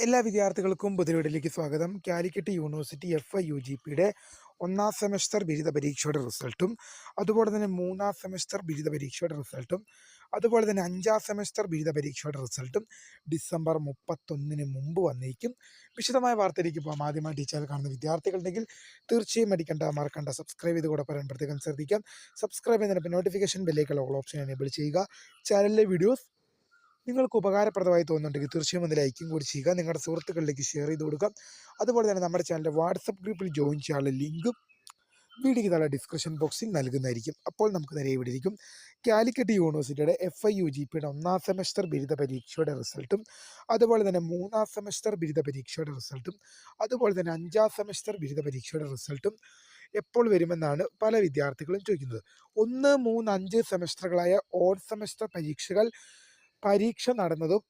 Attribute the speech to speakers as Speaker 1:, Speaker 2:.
Speaker 1: എല്ലാ വിദ്യാർത്ഥികൾക്കും പുതിയവിടിലേക്ക് സ്വാഗതം. കാലിക്കറ്റ് യൂണിവേഴ്സിറ്റി FIUGPയുടെ ഒന്നാം സെമസ്റ്റർ ബിരുദ പരീക്ഷയുടെ റിസൾട്ടും അതുപോലെ തന്നെ മൂന്നാം സെമസ്റ്റർ ബിരുദ പരീക്ഷയുടെ റിസൾട്ടും അതുപോലെ തന്നെ അഞ്ചാം സെമസ്റ്റർ ബിരുദ പരീക്ഷയുടെ റിസൾട്ടും ഡിസംബർ 31 മുമ്പ് വന്നേക്കും. വിശദമായ വാർത്തയിലേക്ക് പോകാം. ആദ്യമായി ഈ ചാനൽ കാണുന്ന വിദ്യാർത്ഥികളുണ്ടെങ്കിൽ തീർച്ചയായും മറക്കണ്ട സബ്സ്ക്രൈബ് ചെയ്ത് കൂടെ പറയാൻ പ്രത്യേകം ശ്രദ്ധിക്കാം. സബ്സ്ക്രൈബ് ചെയ്യുന്നതിന് നോട്ടിഫിക്കേഷൻ ബെല്ലേക്കുള്ള ഓൾ ഓപ്ഷൻ എനേബിൾ ചെയ്യുക. ചാനലിലെ വീഡിയോസ് നിങ്ങൾക്ക് ഉപകാരപ്രദമായി തോന്നുന്നുണ്ടെങ്കിൽ തീർച്ചയായും ഒന്ന് ലൈക്കും കൂടി ചെയ്യുക. നിങ്ങളുടെ സുഹൃത്തുക്കളിലേക്ക് ഷെയർ ചെയ്ത് കൊടുക്കുക. അതുപോലെ തന്നെ നമ്മുടെ ചാനലിൻ്റെ വാട്സപ്പ് ഗ്രൂപ്പിൽ ജോയിൻ ചെയ്യാനുള്ള ലിങ്കും വീഡിയോയ്ക്ക് താഴെ ഡിസ്ക്രിപ്ഷൻ ബോക്സിൽ നൽകുന്നതായിരിക്കും. അപ്പോൾ നമുക്ക് നേരെ ഇവിടെ ഇരിക്കും. കാലിക്കറ്റ് യൂണിവേഴ്സിറ്റിയുടെ FIUGPയുടെ ഒന്നാം സെമസ്റ്റർ ബിരുദ പരീക്ഷയുടെ റിസൾട്ടും അതുപോലെ തന്നെ മൂന്നാം സെമസ്റ്റർ ബിരുദ പരീക്ഷയുടെ റിസൾട്ടും അതുപോലെ തന്നെ അഞ്ചാം സെമസ്റ്റർ ബിരുദ പരീക്ഷയുടെ റിസൾട്ടും എപ്പോൾ വരുമെന്നാണ് പല വിദ്യാർത്ഥികളും ചോദിക്കുന്നത്. 1, 3, 5 സെമസ്റ്ററുകളായ ഓഡ് സെമസ്റ്റർ പരീക്ഷ നടന്നതും